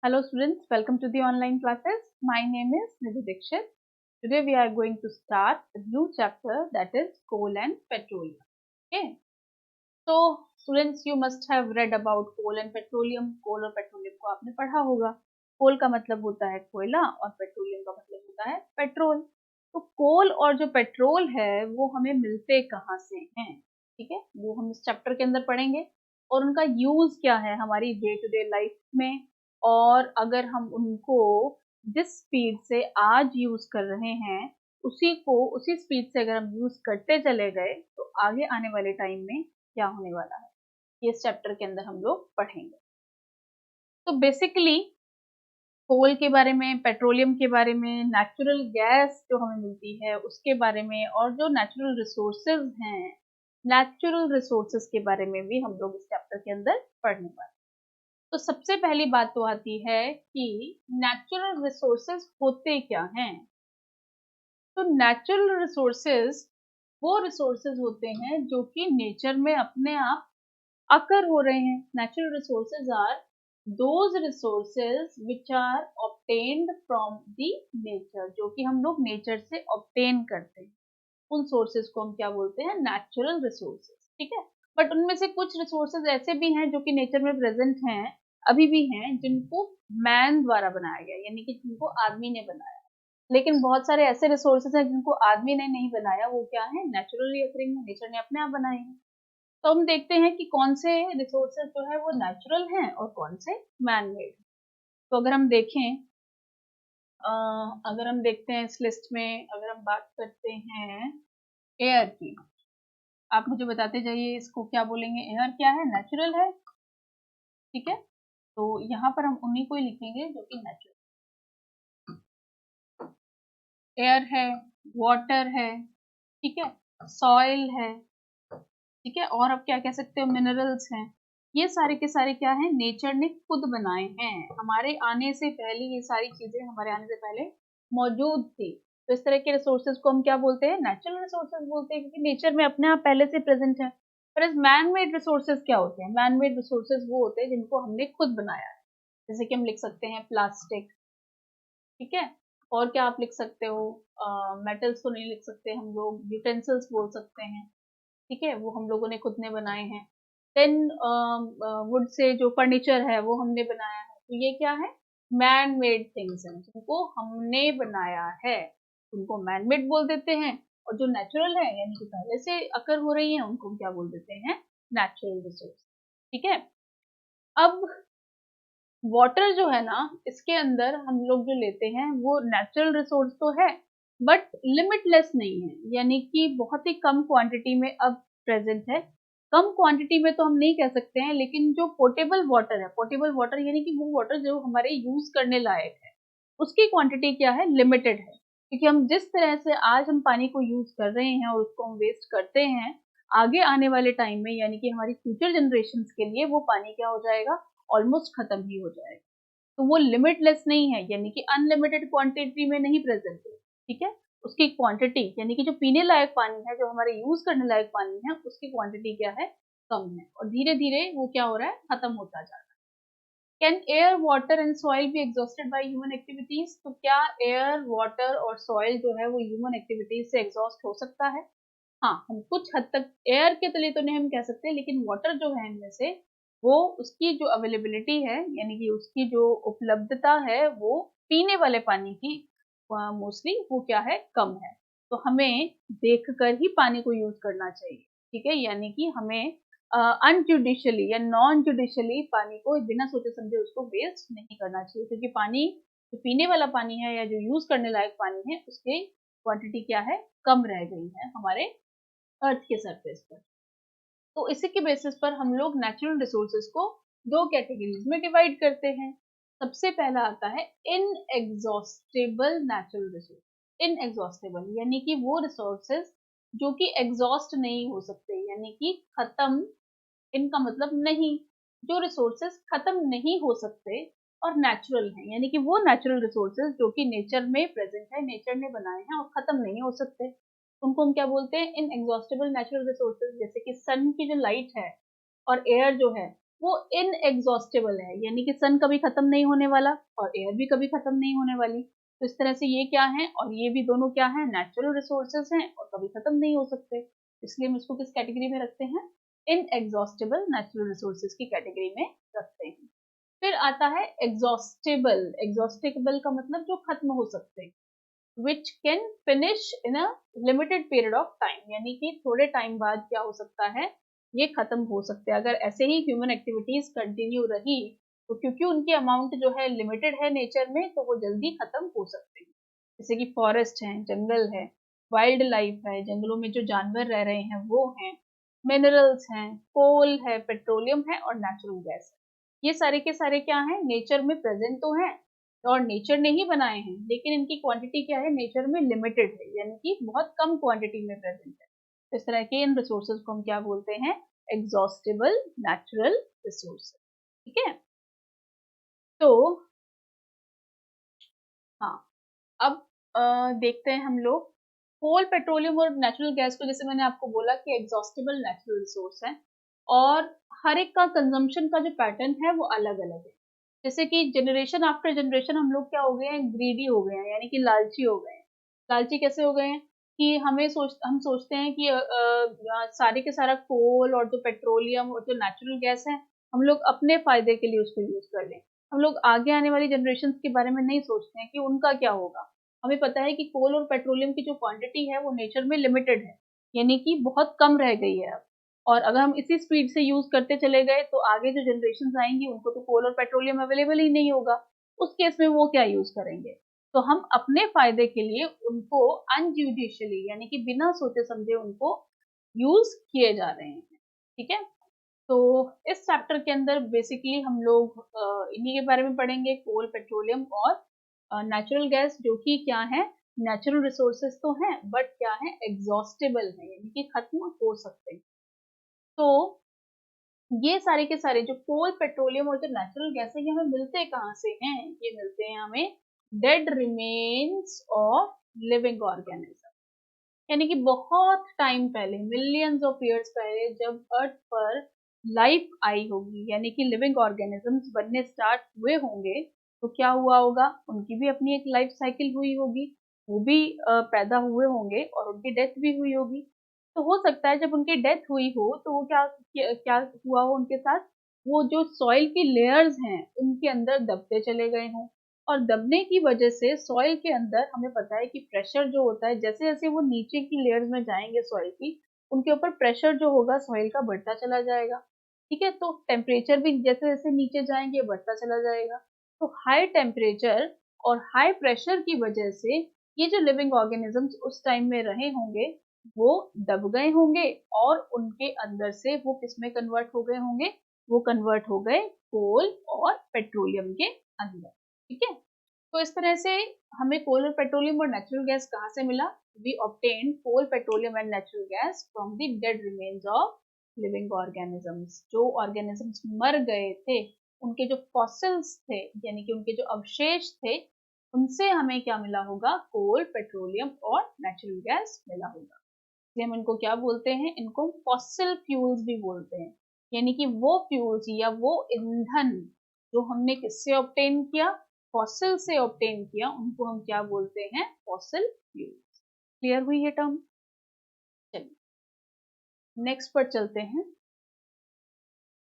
Hello students, welcome to the online classes. My name is Nidhi Dixit. Today we are going to start a new chapter, that is coal and petroleum. Okay. So students, you must have read about coal and petroleum. कोल और petroleum को आपने पढ़ा होगा. कोल का मतलब होता है कोयला और पेट्रोलियम का मतलब होता है पेट्रोल. तो कोल और जो पेट्रोल है वो हमें मिलते कहाँ से हैं, ठीक है, वो हम इस चैप्टर के अंदर पढ़ेंगे और उनका यूज क्या है हमारी डे टू डे लाइफ में. और अगर हम उनको जिस स्पीड से आज यूज कर रहे हैं उसी स्पीड से अगर हम यूज करते चले गए तो आगे आने वाले टाइम में क्या होने वाला है, ये इस चैप्टर के अंदर हम लोग पढ़ेंगे. तो बेसिकली कोल के बारे में, पेट्रोलियम के बारे में, नेचुरल गैस जो हमें मिलती है उसके बारे में और जो नेचुरल रिसोर्सेज हैं, नेचुरल रिसोर्सेज के बारे में भी हम लोग इस चैप्टर के अंदर पढ़ने वाले हैं. तो सबसे पहली बात तो आती है कि नेचुरल रिसोर्सेज होते क्या हैं. तो नेचुरल रिसोर्सेज वो रिसोर्सेज होते हैं जो कि नेचर में अपने आप अकर हो रहे हैं. Natural resources are those resources which are obtained from the nature, जो कि हम लोग नेचर से ऑब्टेन करते हैं. उन सोर्सेज को हम क्या बोलते हैं, नेचुरल रिसोर्सेज. ठीक है, बट उनमें से कुछ रिसोर्सेज ऐसे भी हैं जो कि नेचर में प्रेजेंट हैं, अभी भी हैं, जिनको मैन द्वारा बनाया गया, यानी कि जिनको आदमी ने बनाया. लेकिन बहुत सारे ऐसे रिसोर्सेज हैं जिनको आदमी ने नहीं बनाया, वो क्या है, नेचुरली अकरिंग है, नेचर ने अपने आप बनाए हैं. तो हम देखते हैं कि कौन से रिसोर्सेज जो है वो नेचुरल हैं और कौन से मैन मेड. तो अगर हम देखते हैं इस लिस्ट में, अगर हम बात करते हैं एयर की, आप मुझे बताते जाइए इसको क्या बोलेंगे. एयर क्या है, नेचुरल है. ठीक है, तो यहाँ पर हम उन्हीं को ही लिखेंगे जो कि नेचुरल. एयर है, वाटर है, ठीक है, सॉइल है, ठीक है, और अब क्या कह सकते हो, मिनरल्स हैं. ये सारे के सारे क्या है, नेचर ने खुद बनाए हैं. हमारे आने से पहले ये सारी चीजें हमारे आने से पहले मौजूद थी. तो इस तरह के रिसोर्सेज को हम क्या बोलते हैं, नेचुरल रिसोर्सेज बोलते हैं, क्योंकि नेचर में अपने आप पहले से प्रेजेंट है. पर मैन मेड रिसोर्सेज क्या होते हैं, मैन मेड रिसोर्सेज वो होते हैं जिनको हमने खुद बनाया है. जैसे कि हम लिख सकते हैं प्लास्टिक, ठीक है, और क्या आप लिख सकते हो, मेटल्स तो नहीं लिख सकते हम लोग, यूटेंसिल्स बोल सकते हैं, ठीक है, वो हम लोगों ने खुद ने बनाए हैं. देन वुड से जो फर्नीचर है वो हमने बनाया है. तो ये क्या है, मैन मेड थिंग्स हैं जिनको हमने बनाया है, उनको मैन मेड बोल देते हैं. और जो नेचुरल है यानी कि पहले से अकर हो रही है, उनको हम क्या बोल देते हैं, नेचुरल रिसोर्स. ठीक है, अब वाटर जो है ना, इसके अंदर हम लोग जो लेते हैं वो नेचुरल रिसोर्स तो है बट लिमिटलेस नहीं है, यानी कि बहुत ही कम क्वांटिटी में अब प्रेजेंट है. कम क्वांटिटी में तो हम नहीं कह सकते हैं, लेकिन जो पोर्टेबल वाटर है, पोर्टेबल वाटर यानी कि वो वाटर जो हमारे यूज करने लायक है, उसकी क्वांटिटी क्या है, लिमिटेड है. क्योंकि हम जिस तरह से आज हम पानी को यूज कर रहे हैं और उसको हम वेस्ट करते हैं, आगे आने वाले टाइम में यानी कि हमारी फ्यूचर जनरेशन के लिए वो पानी क्या हो जाएगा, ऑलमोस्ट खत्म ही हो जाएगा. तो वो लिमिटलेस नहीं है, यानी कि अनलिमिटेड क्वांटिटी में नहीं प्रेजेंट है. ठीक है, उसकी क्वांटिटी यानी कि जो पीने लायक पानी है, जो हमारे यूज करने लायक पानी है, उसकी क्वांटिटी क्या है, कम है, और धीरे धीरे वो क्या हो रहा है, खत्म होता जा रहा है. Can air, water and soil be exhausted by human activities. तो क्या एयर, वाटर और सॉइल जो है वो ह्यूमन एक्टिविटीज से एग्जॉस्ट हो सकता है. हाँ, हम कुछ हद तक एयर के तले तो नहीं हम कह सकते, लेकिन वाटर जो है इनमें से वो उसकी जो अवेलेबिलिटी है यानी कि उसकी जो उपलब्धता है वो पीने वाले पानी की मोस्टली वो क्या है, कम है. तो हमें देखकर ही पानी को यूज करना चाहिए. ठीक है, यानी कि हमें अनजुडिशियली या नॉन जुडिशियली पानी को बिना सोचे समझे उसको वेस्ट नहीं करना चाहिए, क्योंकि पानी जो पीने वाला पानी है या जो यूज करने लायक पानी है उसकी क्वांटिटी क्या है, कम रह गई है हमारे अर्थ के सरफेस पर. तो इसी के बेसिस पर हम लोग नेचुरल रिसोर्सेज को दो कैटेगरीज में डिवाइड करते हैं. सबसे पहला आता है इनएग्जॉस्टेबल नेचुरल रिसोर्स. इनएग्जॉस्टेबल यानी कि वो रिसोर्सेज जो कि एग्जॉस्ट नहीं हो सकते, यानी कि खत्म. इनका मतलब नहीं, जो रिसोर्सेज खत्म नहीं हो सकते और नेचुरल हैं, यानी कि वो नेचुरल रिसोर्सेज जो कि नेचर में प्रेजेंट है, नेचर ने बनाए हैं और खत्म नहीं हो सकते, उनको हम क्या बोलते हैं, इन एग्जॉस्टेबल नेचुरल रिसोर्सेज. जैसे कि सन की जो लाइट है और एयर जो है, वो इनएग्जॉस्टेबल है, यानी कि सन कभी खत्म नहीं होने वाला और एयर भी कभी खत्म नहीं होने वाली। तो इस तरह से ये क्या है और ये भी दोनों क्या है, नेचुरल रिसोर्सेज हैं और कभी खत्म नहीं हो सकते, इसलिए हम इसको किस कैटेगरी में रखते हैं, इनएग्जॉस्टेबल नेचुरल रिसोर्सेज की कैटेगरी में रखते हैं। फिर आता है एग्जॉस्टेबल। एग्जॉस्टेबल का मतलब जो खत्म हो सकते हैं, which can finish in a limited period of time, यानी कि थोड़े टाइम बाद क्या हो सकता है, ये खत्म हो सकते हैं। अगर ऐसे ही ह्यूमन एक्टिविटीज कंटिन्यू रही तो क्योंकि उनकी अमाउंट जो है लिमिटेड है नेचर में, तो वो जल्दी खत्म हो सकते हैं। जैसे कि फॉरेस्ट है, जंगल है, वाइल्ड लाइफ है, जंगलों में जो जानवर रह रहे हैं वो हैं, मिनरल्स हैं, कोल है, पेट्रोलियम है और नेचुरल गैस है। ये सारे के सारे क्या हैं, नेचर में प्रेजेंट तो हैं और नेचर ने ही बनाए हैं, लेकिन इनकी क्वांटिटी क्या है, नेचर में लिमिटेड है, यानी कि बहुत कम क्वांटिटी में प्रेजेंट है। इस तरह के इन रिसोर्सेज को हम क्या बोलते हैं, एग्जॉस्टेबल नेचुरल रिसोर्सेज। ठीक है, तो हाँ, अब देखते हैं हम लोग कोल, पेट्रोलियम और नेचुरल गैस को, जैसे मैंने आपको बोला कि एग्जॉस्टेबल नेचुरल रिसोर्स है और हर एक का कंजम्पशन का जो पैटर्न है वो अलग अलग है। जैसे कि जनरेशन आफ्टर जनरेशन हम लोग क्या हो गए हैं, ग्रीडी हो गए हैं, यानी कि लालची हो गए हैं। लालची कैसे हो गए हैं कि हम सोचते हैं कि सारे के सारा कोल और जो पेट्रोलियम और जो नेचुरल गैस है, हम लोग अपने फायदे के लिए उसको यूज कर लें। हम लोग आगे आने वाली जनरेशन के बारे में नहीं सोचते हैं कि उनका क्या होगा। हमें पता है कि कोल और पेट्रोलियम की जो क्वांटिटी है वो नेचर में लिमिटेड है, यानी कि बहुत कम रह गई है अब। और अगर हम इसी स्पीड से यूज करते चले गए तो आगे जो जनरेशन आएंगी उनको तो कोल और पेट्रोलियम अवेलेबल ही नहीं होगा। उस केस में वो क्या यूज करेंगे। तो हम अपने फायदे के लिए उनको अनजुडिशियली, यानी कि बिना सोचे समझे उनको यूज किए जा रहे हैं। ठीक है, तो इस चैप्टर के अंदर बेसिकली हम लोग इन्हीं के बारे में पढ़ेंगे, कोल, पेट्रोलियम और नेचुरल गैस, जो कि क्या है, नेचुरल रिसोर्सेज तो हैं बट क्या है, एग्जॉस्टेबल है, यानी कि खत्म हो सकते हैं। तो ये सारे के सारे जो कोल, पेट्रोलियम और जो नेचुरल गैस है, ये हमें मिलते कहाँ से हैं, ये मिलते हैं हमें dead remains of living organism. यानी कि बहुत टाइम पहले, मिलियंस ऑफ ईयर्स पहले जब अर्थ पर लाइफ आई होगी, यानी कि लिविंग ऑर्गेनिजम्स बनने स्टार्ट हुए होंगे, तो क्या हुआ होगा, उनकी भी अपनी एक लाइफ साइकिल हुई होगी, वो भी पैदा हुए होंगे और उनकी डेथ भी हुई होगी। तो हो सकता है जब उनकी डेथ हुई हो तो वो क्या हुआ हो उनके साथ, वो जो सॉइल की लेयर्स हैं उनके अंदर दबते चले गए हों, और दबने की वजह से सॉइल के अंदर हमें पता है कि प्रेशर जो होता है, जैसे जैसे वो नीचे की लेयर्स में जाएंगे सॉइल की, उनके ऊपर प्रेशर जो होगा सॉइल का बढ़ता चला जाएगा। ठीक है, तो टेम्परेचर भी जैसे जैसे नीचे जाएंगे बढ़ता चला जाएगा। तो हाई टेम्परेचर और हाई प्रेशर की वजह से ये जो लिविंग ऑर्गेनिजम्स उस टाइम में रहे होंगे वो दब गए होंगे और उनके अंदर से वो किसमें कन्वर्ट हो गए होंगे, वो कन्वर्ट हो गए कोल और पेट्रोलियम के अंदर। ठीक है, तो इस तरह से हमें कोल और पेट्रोलियम और नेचुरल गैस कहाँ से मिला, we obtain coal, petroleum and natural gas from the dead remains of living organisms. जो ऑर्गेनिजम्स मर गए थे उनके जो फॉसिल्स थे, यानी कि उनके जो अवशेष थे, उनसे हमें क्या मिला होगा, कोल, पेट्रोलियम और नेचुरल गैस मिला होगा। इसलिए हम इनको क्या बोलते हैं, इनको फॉसिल फ्यूल्स भी बोलते हैं, यानी कि वो फ्यूल्स या वो ईंधन जो हमने किससे ऑब्टेन किया, फॉसिल से ऑब्टेन किया, उनको हम क्या बोलते हैं, फॉसिल फ्यूल्स। क्लियर हुई ये टर्म। चलिए नेक्स्ट पर चलते हैं।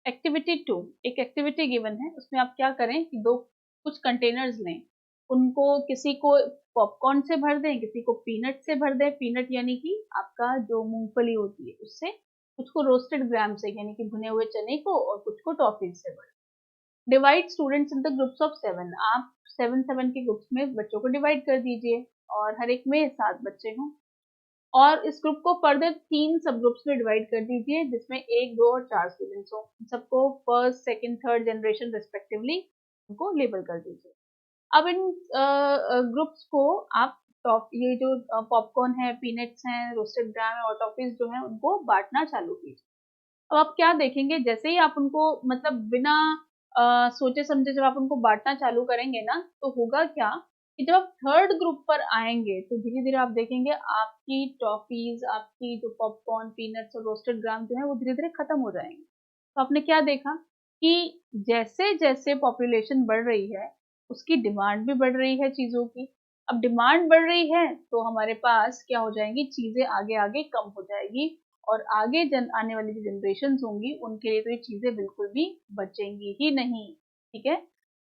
एक्टिविटी 2, एक एक्टिविटी गिवन है, उसमें आप क्या करें कि कुछ कंटेनर्स लें, उनको किसी को पॉपकॉर्न से भर दें, किसी को पीनट से भर दें, पीनट यानी कि आपका जो मूंगफली होती है उससे, कुछ को रोस्टेड ग्राम से यानी कि भुने हुए चने को, और कुछ को टॉफीज से भर। Divide students in the groups of 7, आप 7 के ग्रुप्स में बच्चों को डिवाइड कर दीजिए और हर एक में 7 बच्चे हों, और इस ग्रुप को फर्दर 3 सब ग्रुप्स में डिवाइड कर दीजिए जिसमें 1, 2 और 4 स्टूडेंट्स हो। सबको first, second, third generation respectively उनको लेबल कर दीजिए। अब इन ग्रुप्स को आप ये जो पॉपकॉर्न है, पीनट्स हैं, रोस्टेड ग्राम है और टॉफीज जो है उनको बांटना चालू कीजिए। अब आप क्या देखेंगे, जैसे ही आप उनको मतलब बिना सोचे समझे जब आप उनको बांटना चालू करेंगे ना, तो होगा क्या कि जब आप थर्ड ग्रुप पर आएंगे तो धीरे धीरे आप देखेंगे आपकी टॉफीज, आपकी जो पॉपकॉर्न, पीनट्स और रोस्टेड ग्राम जो है वो धीरे धीरे खत्म हो जाएंगे। तो आपने क्या देखा कि जैसे जैसे पॉपुलेशन बढ़ रही है उसकी डिमांड भी बढ़ रही है चीज़ों की। अब डिमांड बढ़ रही है तो हमारे पास क्या हो जाएंगी, चीज़ें आगे आगे कम हो जाएगी और आगे आने वाली जो जनरेशन होंगी उनके लिए तो ये चीज़ें बिल्कुल भी बचेंगी ही नहीं। ठीक है,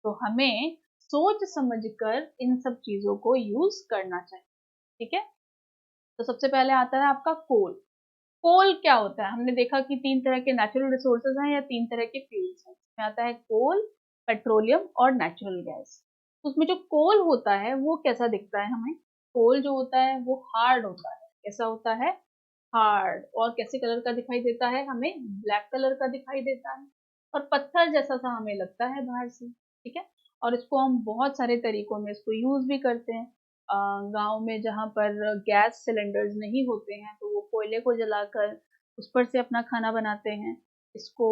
तो हमें सोच समझकर इन सब चीज़ों को यूज करना चाहिए। ठीक है, तो सबसे पहले आता है आपका कोल। कोल क्या होता है, हमने देखा कि 3 तरह के नेचुरल रिसोर्सेज हैं या 3 तरह के फ्यूल्स हैं। इसमें आता है कोल, पेट्रोलियम और नेचुरल गैस। तो उसमें जो कोल होता है वो कैसा दिखता है हमें, कोल जो होता है वो हार्ड होता है। कैसा होता है, हार्ड। और कैसे कलर का दिखाई देता है हमें, ब्लैक कलर का दिखाई देता है और पत्थर जैसा सा हमें लगता है बाहर से। ठीक है, और इसको हम बहुत सारे तरीकों में इसको यूज भी करते हैं। गांव में जहाँ पर गैस सिलेंडर्स नहीं होते हैं तो वो कोयले को जलाकर उस पर से अपना खाना बनाते हैं। इसको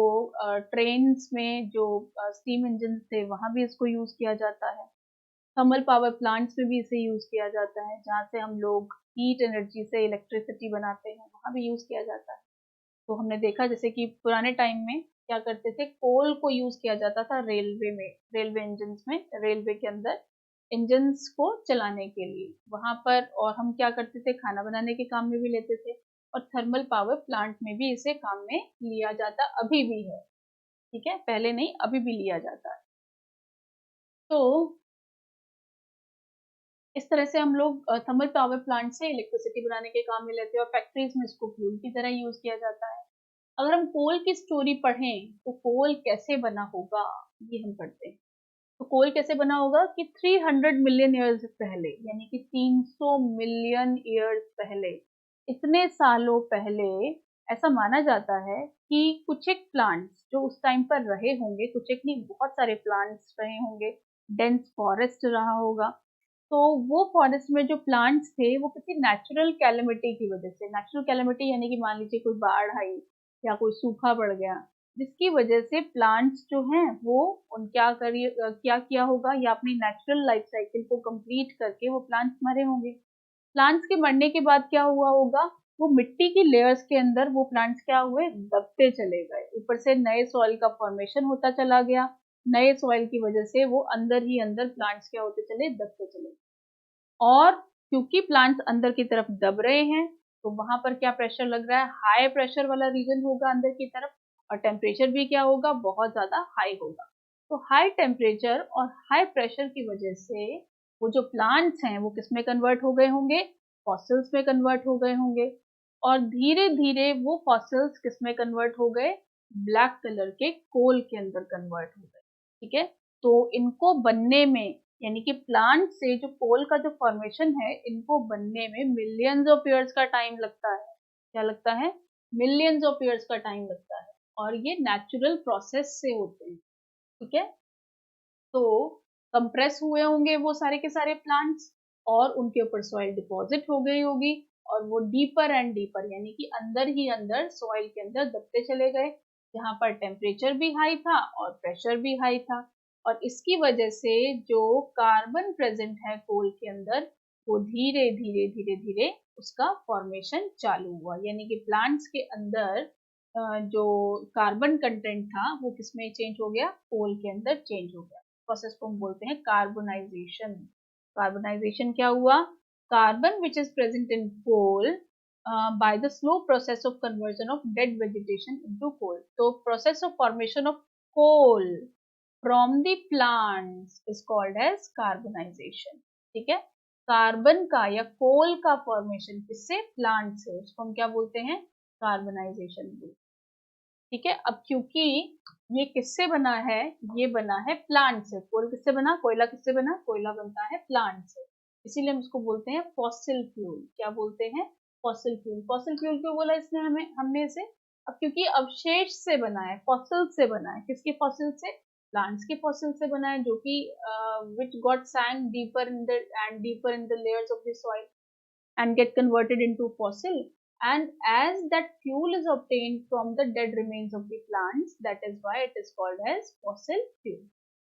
ट्रेन्स में जो स्टीम इंजन थे वहाँ भी इसको यूज किया जाता है। थर्मल पावर प्लांट्स में भी इसे यूज किया जाता है, जहाँ से हम लोग हीट एनर्जी से इलेक्ट्रिसिटी बनाते हैं वहाँ भी यूज किया जाता है। तो हमने देखा जैसे कि पुराने टाइम में क्या करते थे, कोल को यूज किया जाता था रेलवे में, रेलवे इंजन्स में, रेलवे के अंदर इंजन्स को चलाने के लिए वहां पर। और हम क्या करते थे, खाना बनाने के काम में भी लेते थे और थर्मल पावर प्लांट में भी इसे काम में लिया जाता अभी भी है। ठीक है, पहले नहीं अभी भी लिया जाता है। तो इस तरह से हम लोग थर्मल पावर प्लांट से इलेक्ट्रिसिटी बनाने के काम में लेते हैं और फैक्ट्रीज में इसको फ्यूल की तरह यूज किया जाता है। अगर हम कोल की स्टोरी पढ़ें तो कोल कैसे बना होगा ये हम पढ़ते हैं। तो कोल कैसे बना होगा कि 300 मिलियन ईयर्स पहले, यानी कि 300 मिलियन ईयर्स पहले, इतने सालों पहले ऐसा माना जाता है कि कुछ एक प्लांट्स जो उस टाइम पर रहे होंगे, कुछ एक नहीं बहुत सारे प्लांट्स रहे होंगे, डेंस फॉरेस्ट रहा होगा। तो वो फॉरेस्ट में जो प्लांट्स थे वो किसी नेचुरल कैलेमिटी की वजह से, नेचुरल कैलेमिटी यानी कि मान लीजिए कोई बाढ़ आई या कोई सूखा पड़ गया, जिसकी वजह से प्लांट्स जो हैं वो उन क्या किया होगा, या अपनी नेचुरल लाइफ साइकिल को कंप्लीट करके वो प्लांट्स मरे होंगे। प्लांट्स के मरने के बाद क्या हुआ होगा, वो मिट्टी की लेयर्स के अंदर वो प्लांट्स क्या हुए, दबते चले गए, ऊपर से नए सॉइल का फॉर्मेशन होता चला गया। नए सॉइल की वजह से वो अंदर ही अंदर प्लांट्स क्या होते चले, दबते चले। और क्योंकि प्लांट्स अंदर की तरफ दब रहे हैं तो वहां पर क्या प्रेशर लग रहा है, हाई प्रेशर वाला रीजन होगा अंदर की तरफ, और टेम्परेचर भी क्या होगा, बहुत ज्यादा हाई होगा। तो हाई टेम्परेचर और हाई प्रेशर की वजह से वो जो प्लांट्स हैं वो किस में कन्वर्ट हो गए होंगे, फॉसिल्स में कन्वर्ट हो गए होंगे। और धीरे धीरे वो फॉसिल्स किस में कन्वर्ट हो गए, ब्लैक कलर के कोल के अंदर कन्वर्ट हो गए। ठीक है, तो इनको बनने में, यानी कि प्लांट से जो कोल का जो फॉर्मेशन है, इनको बनने में मिलियंस ऑफ ईयर्स का टाइम लगता है। क्या लगता है, मिलियंस ऑफ ईयर्स का टाइम लगता है। और ये नेचुरल प्रोसेस से होते हैं। ठीक है, तो कंप्रेस हुए होंगे वो सारे के सारे प्लांट्स और उनके ऊपर सॉइल डिपॉजिट हो गई होगी और वो डीपर एंड डीपर, यानी कि अंदर ही अंदर सॉइल के अंदर दबते चले गए, जहां पर टेम्परेचर भी हाई था और प्रेशर भी हाई था। और इसकी वजह से जो कार्बन प्रेजेंट है कोल के अंदर, वो धीरे धीरे धीरे धीरे उसका फॉर्मेशन चालू हुआ, यानी कि प्लांट्स के अंदर जो कार्बन कंटेंट था वो किसमें चेंज हो गया, कोल के अंदर चेंज हो गया। प्रोसेस को हम बोलते हैं कार्बोनाइजेशन। कार्बोनाइजेशन क्या हुआ, carbon which is present in coal by the slow process of conversion of dead vegetation into coal. तो process of formation of coal from the plants is called as carbonization. ठीक है, carbon का या कोल का formation किससे, plant से, उसको हम क्या बोलते हैं, कार्बनाइजेशन बोलते हैं। ठीक है, अब क्योंकि ये किससे बना है, ये बना है प्लांट से। कोल किससे बना, कोयला किससे बना, कोयला बनता है प्लांट से, इसीलिए हम इसको बोलते हैं फॉसिल फ्यूल। क्या बोलते हैं, फॉसिल फ्यूल। फॉसिल फ्यूल क्यों बोला इसने हमें, हमने इसे, अब क्योंकि अवशेष से बना है, फॉसिल से बना है। किसके फॉसिल से, प्लांट्स के फॉसिल से बना है, जो कि which got sank deeper in the end deeper in the layers of the soil and get converted into fossil, and as that fuel is obtained from the dead remains of the plants, that is why it is called as fossil fuel.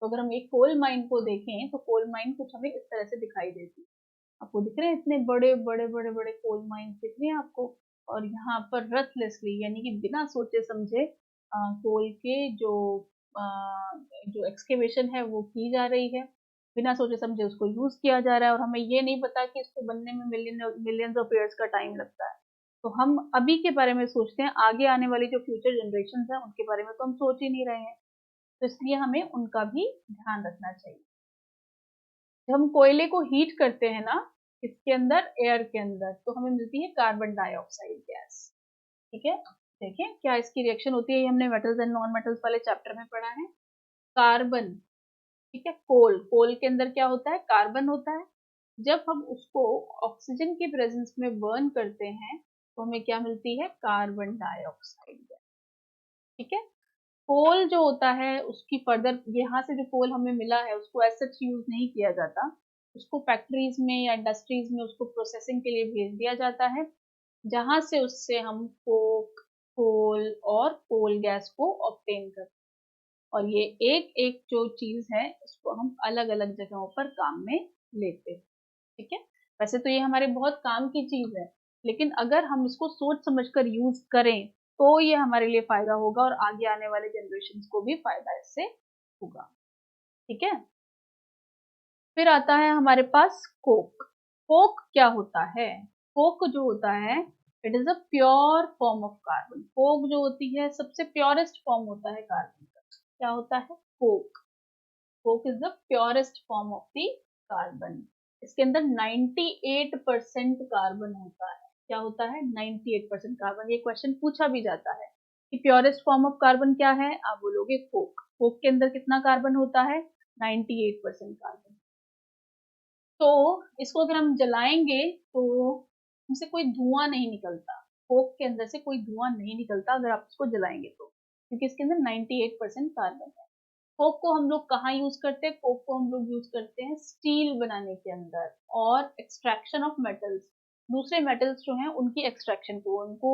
तो अगर हम एक coal mine को देखें तो coal mine कुछ हमें इस तरह से दिखाई देती है। आपको दिख रहे हैं इतने बड़े बड़े बड़े बड़े कोल माइन दिख रहे हैं आपको, और यहाँ पर रथलेसली यानी कि बिना सोचे समझे कोल के जो जो एक्सकेवेशन है वो की जा रही है, बिना सोचे समझे उसको यूज किया जा रहा है, और हमें ये नहीं पता कि इसको बनने में मिलियंस ऑफ ईयर्स का टाइम लगता है। तो हम अभी के बारे में सोचते हैं, आगे आने वाली जो फ्यूचर जनरेशन है उनके बारे में तो हम सोच ही नहीं रहे हैं। तो इसलिए हमें उनका भी ध्यान रखना चाहिए। जब हम कोयले को हीट करते हैं ना, इसके अंदर, एयर के अंदर, तो हमें मिलती है कार्बन डाइऑक्साइड गैस। ठीक है, देखें क्या इसकी रिएक्शन होती है, ये हमने मेटल्स एंड नॉन मेटल्स वाले चैप्टर में पढ़ा है। कार्बन, ठीक है, कोल के अंदर क्या होता है, कार्बन होता है। जब हम उसको ऑक्सीजन के प्रेजेंस में बर्न करते हैं तो हमें क्या मिलती है, कार्बन डाइऑक्साइड गैस। ठीक है, कोल जो होता है उसकी फर्दर, यहाँ से जो कोल हमें मिला है उसको एज सच यूज नहीं किया जाता, उसको फैक्ट्रीज में या इंडस्ट्रीज में उसको प्रोसेसिंग के लिए भेज दिया जाता है, जहां से उससे हम कोक, कोल और कोल गैस को ऑब्टेन करते हैं। और ये एक एक जो चीज है उसको हम अलग अलग जगहों पर काम में लेते हैं। ठीक है, वैसे तो ये हमारे बहुत काम की चीज है, लेकिन अगर हम इसको सोच समझकर यूज करें तो ये हमारे लिए फायदा होगा और आगे आने वाले जनरेशन को भी फायदा इससे होगा। ठीक है, फिर आता है हमारे पास कोक। कोक क्या होता है, कोक जो होता है, it is a pure form of carbon. Coke जो होती है सबसे प्योरेस्ट फॉर्म होता है कार्बन का। क्या होता है, Coke. Coke is the purest form of the carbon. इसके अंदर 98% कार्बन होता है। क्या होता है, 98% कार्बन। ये क्वेश्चन पूछा भी जाता है कि प्योरेस्ट फॉर्म ऑफ कार्बन क्या है, आप बोलोगे कोक। कोक के अंदर कितना कार्बन होता है, 98% कार्बन। तो इसको अगर हम जलाएंगे तो हमसे कोई धुआं नहीं निकलता, कोक के अंदर से कोई धुआं नहीं निकलता अगर आप इसको जलाएंगे तो, क्योंकि इसके अंदर 98% कार्बन है। कोक को हम लोग कहाँ यूज करते हैं, कोक को हम लोग यूज करते हैं स्टील बनाने के अंदर, और एक्सट्रैक्शन ऑफ मेटल्स, दूसरे मेटल्स जो हैं उनकी एक्सट्रैक्शन को, उनको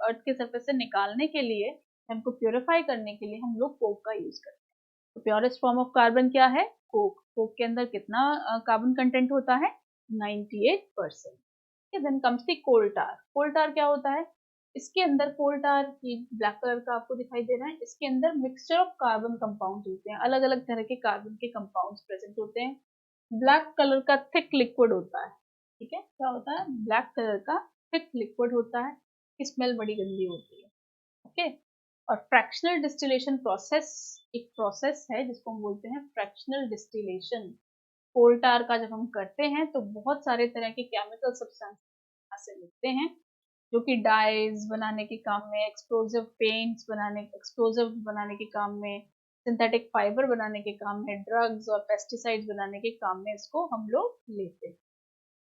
अर्थ के सरफेस से निकालने के लिए, उनको प्योरीफाई करने के लिए हम लोग कोक का यूज करते हैं। तो प्योरेस्ट फॉर्म ऑफ कार्बन क्या है, कोक। कोक के अंदर कितना कार्बन कंटेंट होता है, 98%। देन कम्स द कोल टार। कोल टार क्या होता है, इसके अंदर, कोल टार की ब्लैक कलर का आपको दिखाई दे रहा है, इसके अंदर मिक्सचर ऑफ कार्बन कंपाउंड होते हैं, अलग अलग तरह के कार्बन के कंपाउंड्स प्रेजेंट होते हैं। ब्लैक कलर का थिक लिक्विड होता है। ठीक है, क्या होता है, ब्लैक कलर का थिक लिक्विड होता है, स्मेल बड़ी गंदी होती है। ओके, और फ्रैक्शनल डिस्टिलेशन प्रोसेस एक प्रोसेस है जिसको हम बोलते हैं फ्रैक्शनल डिस्टिलेशन। कोल टार का जब हम करते हैं तो बहुत सारे तरह के केमिकल सब्सटेंस से मिलते हैं, जो कि डाइज बनाने के काम में, एक्सप्लोजिव पेंट्स बनाने, एक्सप्लोजिव बनाने के काम में, सिंथेटिक फाइबर बनाने के काम में, ड्रग्स और पेस्टिसाइड्स बनाने के काम में इसको हम लोग लेते हैं।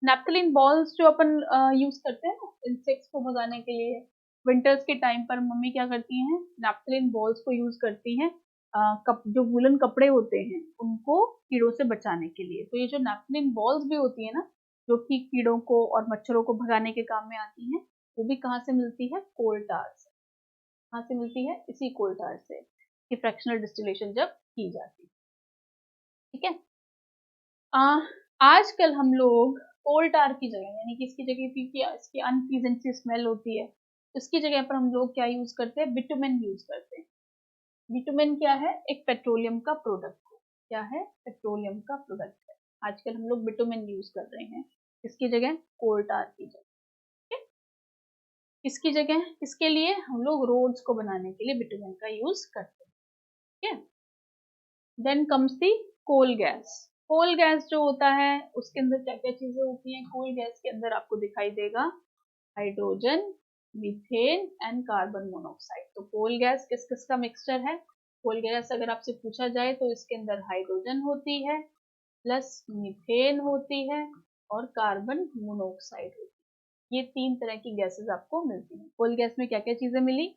नैप्थलीन बॉल्स जो अपन यूज करते हैं ना इंसेक्ट्स को भगाने के लिए, विंटर्स के टाइम पर मम्मी क्या करती हैं, नैप्थलीन बॉल्स को यूज करती हैं, जो वूलन कपड़े होते हैं उनको कीड़ों से बचाने के लिए। तो ये जो नैप्थलीन बॉल्स भी होती है ना, जो कि कीड़ों को और मच्छरों को भगाने के काम में आती हैं, वो भी कहाँ से मिलती है, कोल टार से। कहाँ से मिलती है, इसी कोल टार से, कि फ्रैक्शनल डिस्टिलेशन जब की जाती है। ठीक है, आजकल हम लोग कोल टार की जगह, यानी कि इसकी जगह क्योंकि इसकी अनप्लीजेंट सी स्मेल होती है, इसकी जगह पर हम लोग क्या यूज करते हैं, बिटुमेन यूज करते हैं। बिटुमेन क्या है, एक पेट्रोलियम का प्रोडक्ट है। क्या है, पेट्रोलियम का प्रोडक्ट है। आजकल हम लोग बिटुमेन यूज कर रहे हैं, इसकी जगह कोल टार की जगह। ठीक है? इसकी जगह, इसके लिए हम लोग रोड्स को बनाने के लिए बिटुमेन का यूज करते हैं। ठीक है, then comes the coal gas. Coal gas जो होता है उसके अंदर क्या क्या चीजें होती हैं, कोल गैस के अंदर आपको दिखाई देगा hydrogen, methane and carbon monoxide. तो कोल गैस किस किस का मिक्सचर है, कोल गैस अगर आपसे पूछा जाए तो इसके अंदर हाइड्रोजन होती है, प्लस मीथेन होती है, और कार्बन मोनोऑक्साइड होती है। ये तीन तरह की गैसेस आपको मिलती हैं। कोल गैस में क्या क्या चीजें मिली,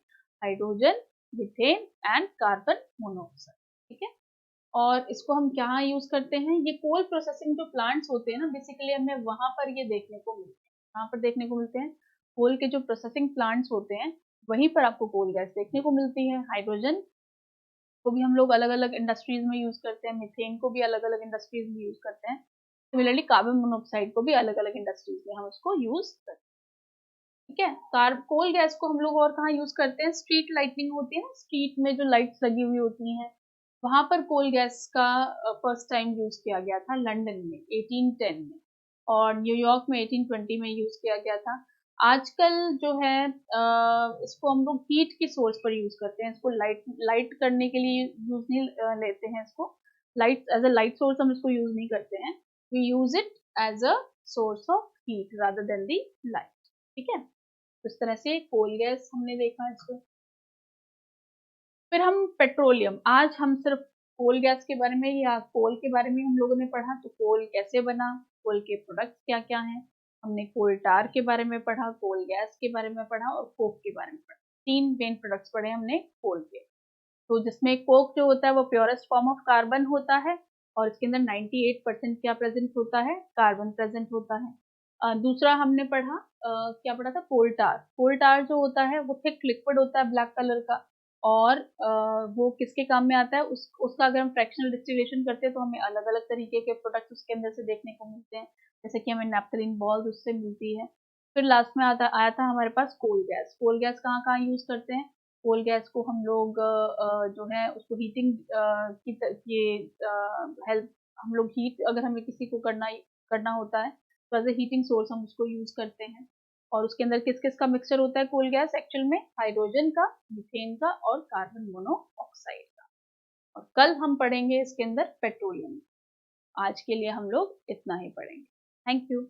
hydrogen, methane and carbon monoxide. ठीक है, और इसको हम कहाँ यूज करते हैं, ये कोल प्रोसेसिंग जो प्लांट्स होते हैं ना, बेसिकली हमें वहां पर ये देखने को मिलते हैं। कहाँ पर देखने को मिलते हैं, कोल के जो प्रोसेसिंग प्लांट्स होते हैं वहीं पर आपको कोल गैस देखने को मिलती है। हाइड्रोजन को भी हम लोग अलग अलग इंडस्ट्रीज में यूज करते हैं, मीथेन को भी अलग अलग इंडस्ट्रीज में यूज करते हैं, सिमिलरली कार्बन मोनोऑक्साइड को भी अलग अलग इंडस्ट्रीज में हम उसको यूज करते हैं। ठीक है। कोल गैस को हम लोग और कहाँ यूज करते हैं, स्ट्रीट लाइटिंग होती है ना, स्ट्रीट में जो लाइट्स लगी हुई होती हैं, वहां पर कोल गैस का फर्स्ट टाइम यूज किया गया था लंदन में 1810 में, और न्यूयॉर्क में 1820 में यूज किया गया था। आजकल जो है इसको हम लोग हीट की सोर्स पर यूज करते हैं, इसको लाइट लाइट करने के लिए यूज नहीं लेते हैं इसको, light as a light source हम इसको यूज नहीं करते हैं, we use it as a source of heat rather than the light. ठीक है, इस तरह से कोल गैस हमने देखा इसको। फिर हम पेट्रोलियम, आज हम सिर्फ कोल गैस के बारे में या कोल के बारे में हम लोगों ने पढ़ा, तो कोल कैसे बना, कोल के प्रोडक्ट्स क्या क्या हैं, हमने कोल टार के बारे में पढ़ा, कोल गैस के बारे में पढ़ा और कोक के बारे में पढ़ा। 3 मेन प्रोडक्ट्स पढ़े हमने कोल के। तो जिसमें कोक जो होता है वो प्योरेस्ट फॉर्म ऑफ कार्बन होता है, और इसके अंदर 98% क्या प्रेजेंट होता है, कार्बन प्रेजेंट होता है। दूसरा हमने पढ़ा क्या पढ़ा था, कोल टार। कोल टार जो होता है वो थिक लिक्विड होता है ब्लैक कलर का, और वो किसके काम में आता है, उसका अगर हम फ्रैक्शनल डिस्टिलेशन करते हैं तो हमें अलग अलग तरीके के प्रोडक्ट्स उसके अंदर से देखने को मिलते हैं, जैसे कि हमें नैप्थलीन बॉल्स उससे मिलती है। फिर लास्ट में आया था हमारे पास कोल गैस। कोल गैस कहाँ कहाँ यूज करते हैं, कोल गैस को हम लोग जो है उसको हीटिंग ये हेल्प, हम लोग हीट अगर हमें किसी को करना होता है तो एज ए हीटिंग सोर्स हम उसको यूज करते हैं। और उसके अंदर किस किस का मिक्सचर होता है कोल गैस एक्चुअल में, हाइड्रोजन का, मीथेन का और कार्बन मोनोऑक्साइड का। और कल हम पढ़ेंगे इसके अंदर पेट्रोलियम। आज के लिए हम लोग इतना ही पढ़ेंगे। Thank you.